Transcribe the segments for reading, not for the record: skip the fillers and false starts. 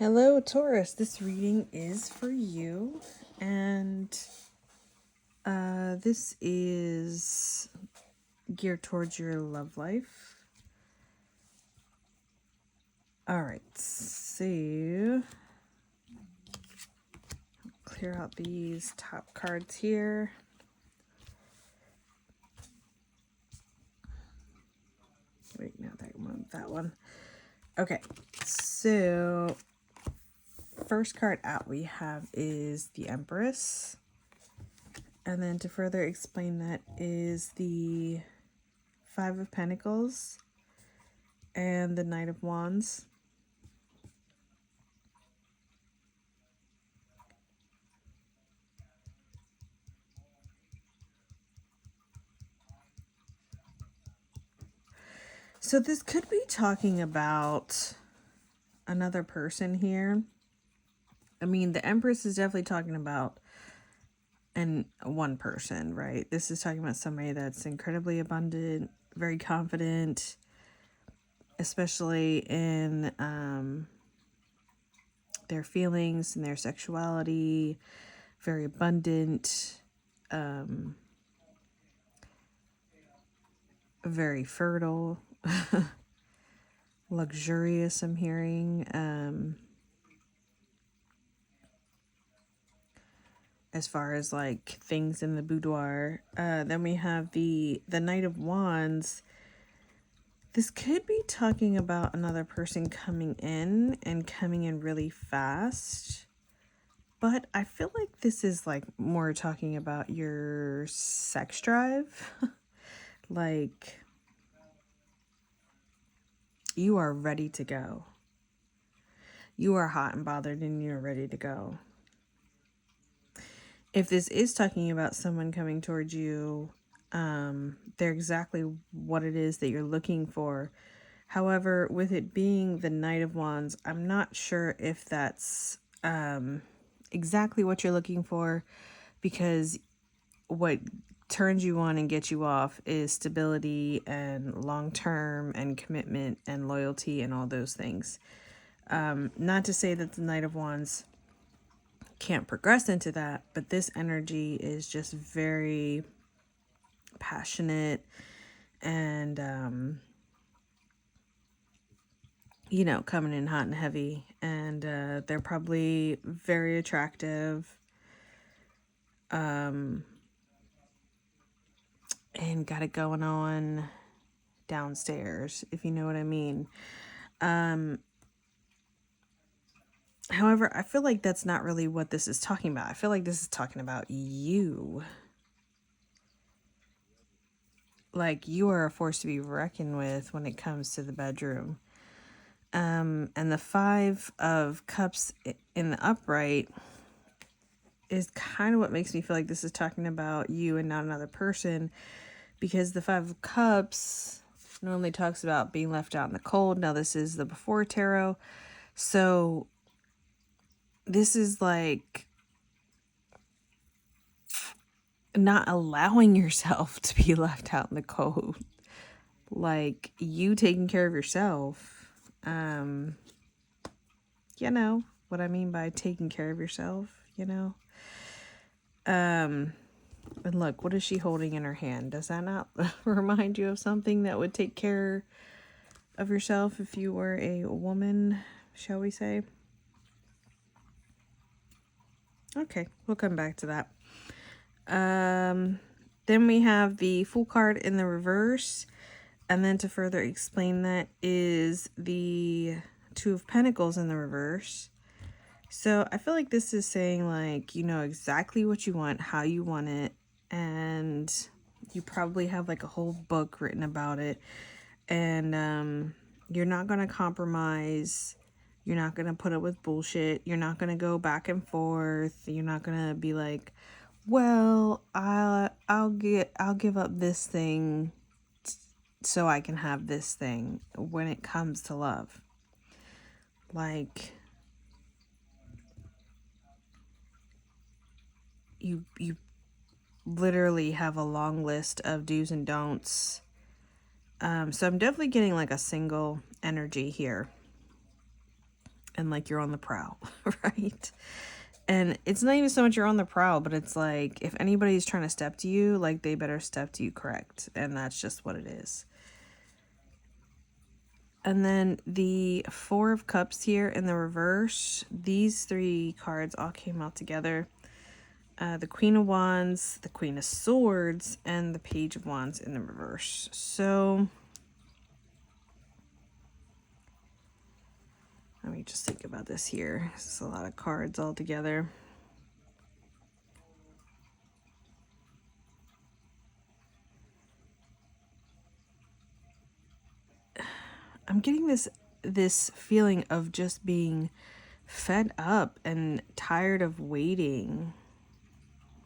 Hello, Taurus. This reading is for you, and this is geared towards your love life. All right, so clear out these top cards here. Wait, no, that one. Okay, so first card out we have is the Empress. And then to further explain that is the Five of Pentacles and the Knight of Wands. So this could be talking about another person here. I mean, the Empress is definitely talking about one person, right? This is talking about somebody that's incredibly abundant, very confident, especially in their feelings and their sexuality, very abundant, very fertile, luxurious, I'm hearing. As far as like things in the boudoir. Then we have the Knight of Wands. This could be talking about another person coming in and coming in really fast. But I feel like this is like more talking about your sex drive. Like you are ready to go. You are hot and bothered and you're ready to go. If this is talking about someone coming towards you, they're exactly what it is that you're looking for. However, with it being the Knight of Wands, I'm not sure if that's exactly what you're looking for, because what turns you on and gets you off is stability and long-term and commitment and loyalty and all those things. Not to say that the Knight of Wands can't progress into that, but this energy is just very passionate and you know, coming in hot and heavy, and they're probably very attractive and got it going on downstairs, if you know what I mean. However, I feel like that's not really what this is talking about. I feel like this is talking about you. Like you are a force to be reckoned with when it comes to the bedroom. And the Five of Cups in the upright is kind of what makes me feel like this is talking about you and not another person, because the Five of Cups normally talks about being left out in the cold. Now this is the before tarot. So this is like not allowing yourself to be left out in the cold. Like you taking care of yourself. You know what I mean by taking care of yourself, you know? And look, what is she holding in her hand? Does that not remind you of something that would take care of yourself if you were a woman, shall we say? Okay, we'll come back to that. Then we have the Fool card in the reverse. And then to further explain that is the Two of Pentacles in the reverse. So I feel like this is saying like, you know exactly what you want, how you want it, and you probably have like a whole book written about it. And you're not going to compromise. You're not going to put up with bullshit. You're not going to go back and forth. You're not going to be like, well, I'll give up this thing so I can have this thing when it comes to love. Like you literally have a long list of do's and don'ts. So I'm definitely getting like a single energy here. and like you're on the prowl, right? And it's not even so much you're on the prowl, but it's like if anybody's trying to step to you, like they better step to you correct. And that's just what it is. And then the Four of Cups here in the reverse, these three cards all came out together. The Queen of Wands, the Queen of Swords, and the Page of Wands in the reverse. So let me just think about this here. This is a lot of cards all together. I'm getting this feeling of just being fed up and tired of waiting.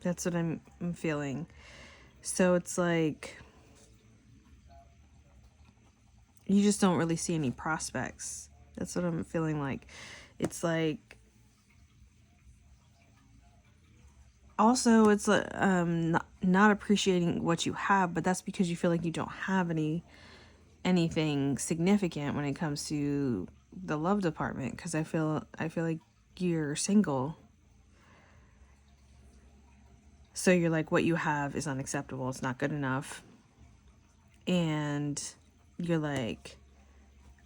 That's what I'm feeling. So it's like you just don't really see any prospects. That's what I'm feeling like. It's like also it's not appreciating what you have, but that's because you feel like you don't have anything significant when it comes to the love department, because I feel like you're single. So you're like, what you have is unacceptable. It's not good enough. And you're like,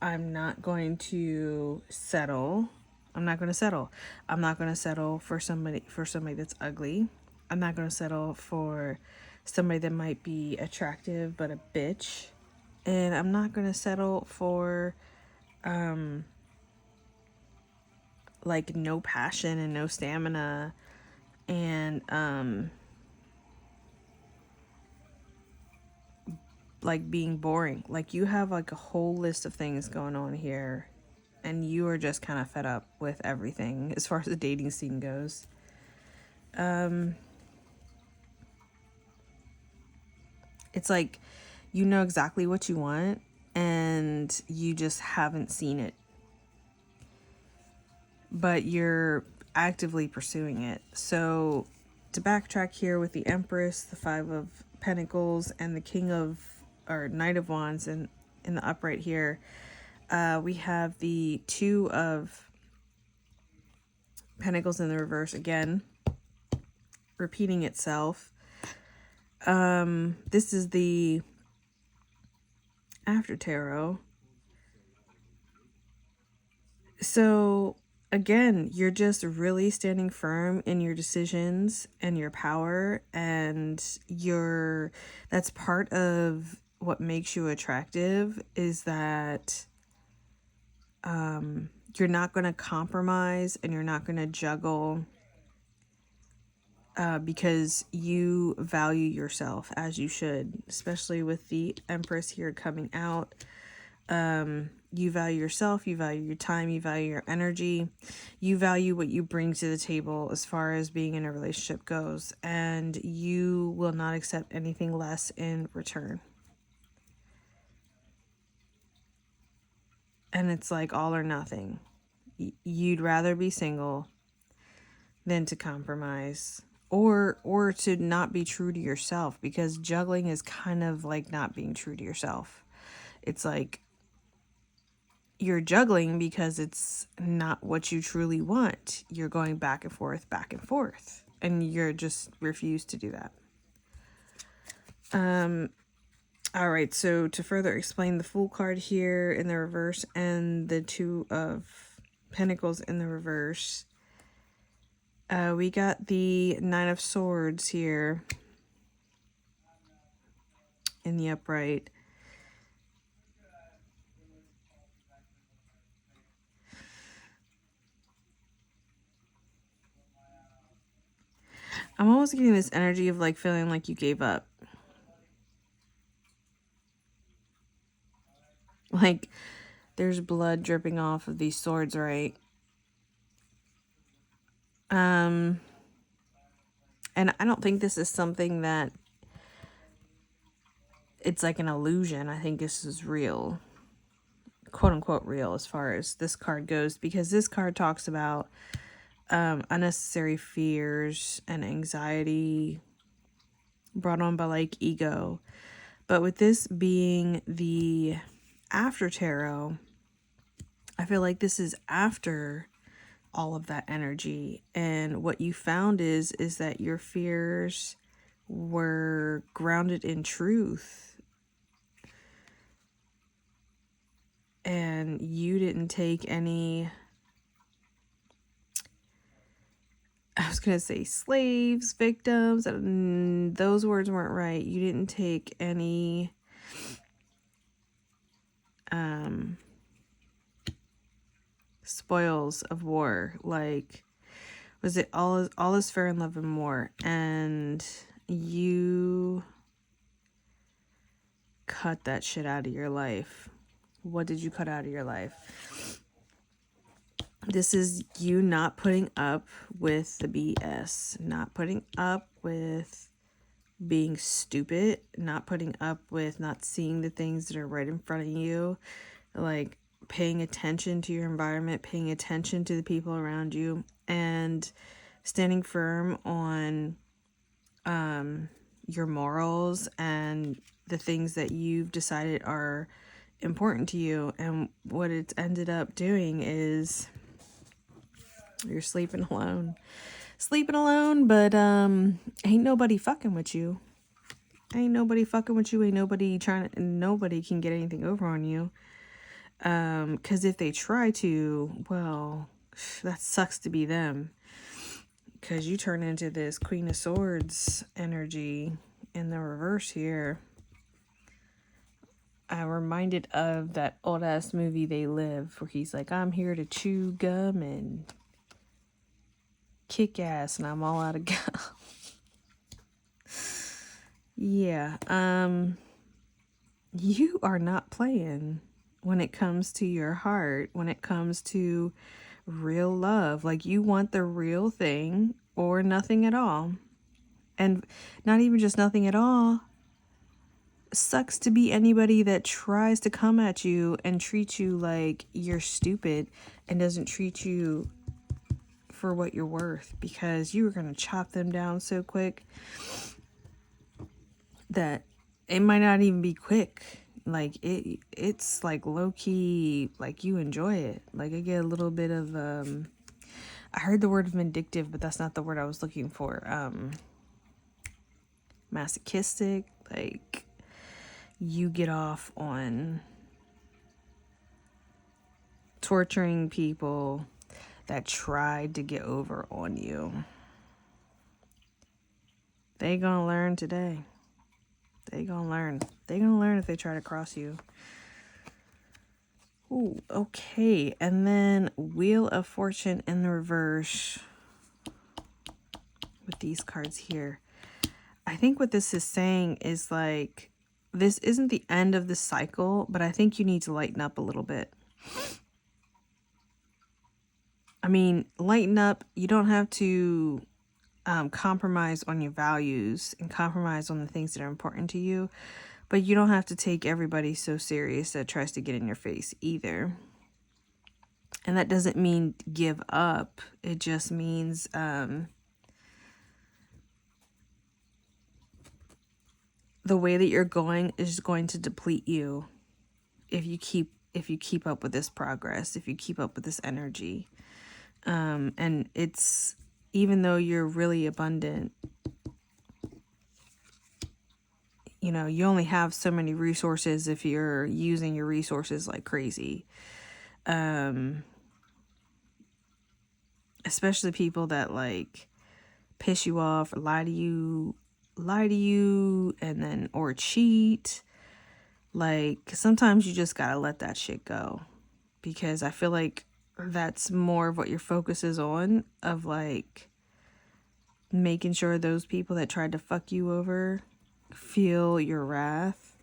I'm not going to settle. I'm not going to settle. I'm not going to settle for somebody that's ugly. I'm not going to settle for somebody that might be attractive but a bitch. And I'm not going to settle for like no passion and no stamina and like being boring. Like you have like a whole list of things going on here and you are just kind of fed up with everything as far as the dating scene goes. It's like you know exactly what you want and you just haven't seen it, but you're actively pursuing it. So to backtrack here with the Empress, the Five of Pentacles, and the King of or Knight of Wands in the upright here, we have the Two of Pentacles in the reverse again, repeating itself. This is the After Tarot. So again, you're just really standing firm in your decisions and your power, and that's part of what makes you attractive, is that you're not going to compromise and you're not going to juggle, because you value yourself as you should, especially with the Empress here coming out. You value yourself, you value your time, you value your energy, you value what you bring to the table as far as being in a relationship goes, and you will not accept anything less in return. And it's like all or nothing. You'd rather be single than to compromise or to not be true to yourself, because juggling is kind of like not being true to yourself. It's like you're juggling because it's not what you truly want. You're going back and forth, and you're just refuse to do that. All right, so to further explain the Fool card here in the reverse and the Two of Pentacles in the reverse, we got the Nine of Swords here in the upright. I'm almost getting this energy of like feeling like you gave up. Like there's blood dripping off of these swords, right? And I don't think this is something that it's like an illusion. I think this is real, quote unquote real, as far as this card goes, because this card talks about unnecessary fears and anxiety brought on by like ego. But with this being the After Tarot, I feel like this is after all of that energy, and what you found is that your fears were grounded in truth, and you didn't take any, I was gonna say slaves, victims, those words weren't right. You didn't take any spoils of war. Like, was it all is fair in love and war, and you cut that shit out of your life. What did you cut out of your life? This is you not putting up with the BS, not putting up with being stupid, not putting up with not seeing the things that are right in front of you, like paying attention to your environment, paying attention to the people around you, and standing firm on your morals and the things that you've decided are important to you. And what it's ended up doing is you're sleeping alone, but ain't nobody fucking with you. Ain't nobody nobody can get anything over on you. Because if they try to, well, that sucks to be them. Because you turn into this Queen of Swords energy in the reverse here. I'm reminded of that old ass movie They Live, where he's like, I'm here to chew gum and kick ass, and I'm all out of gum. Yeah, you are not playing when it comes to your heart, when it comes to real love. Like, you want the real thing or nothing at all. And not even just nothing at all. Sucks to be anybody that tries to come at you and treat you like you're stupid and doesn't treat you for what you're worth, because you were going to chop them down so quick that it might not even be quick. Like, it's like low-key, like you enjoy it. Like, I get a little bit of I heard the word vindictive, but that's not the word I was looking for. Masochistic. Like, you get off on torturing people that tried to get over on you. They gonna learn today. They gonna learn. They gonna learn if they try to cross you. Ooh, okay. And then Wheel of Fortune in the reverse with these cards here. I think what this is saying is, like, this isn't the end of the cycle, but I think you need to lighten up a little bit. I mean, lighten up. You don't have to compromise on your values and compromise on the things that are important to you, but you don't have to take everybody so serious that tries to get in your face either. And that doesn't mean give up. It just means the way that you're going is going to deplete you if you keep up with this progress, if you keep up with this energy. And it's, even though you're really abundant, you know, you only have so many resources if you're using your resources like crazy. Especially people that, like, piss you off or lie to you, and then, or cheat. Like, sometimes you just gotta let that shit go, because I feel like that's more of what your focus is on, of like making sure those people that tried to fuck you over feel your wrath.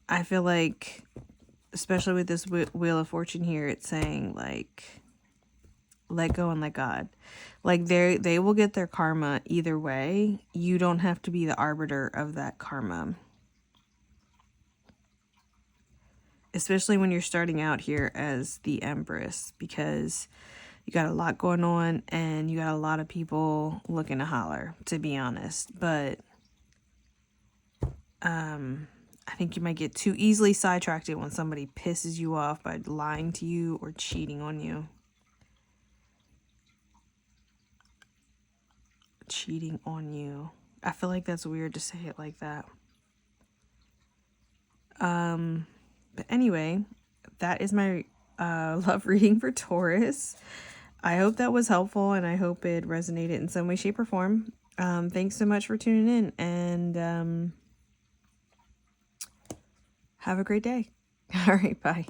I feel like, especially with this Wheel of Fortune here, it's saying, like, let go and let God. Like, they will get their karma either way. You don't have to be the arbiter of that karma. Especially when you're starting out here as the Empress, because you got a lot going on and you got a lot of people looking to holler, to be honest. But I think you might get too easily sidetracked when somebody pisses you off by lying to you or cheating on you. Cheating on you. I feel like that's weird to say it like that. But anyway, that is my love reading for Taurus. I hope that was helpful, and I hope it resonated in some way, shape, or form. Thanks so much for tuning in, and have a great day. All right, bye.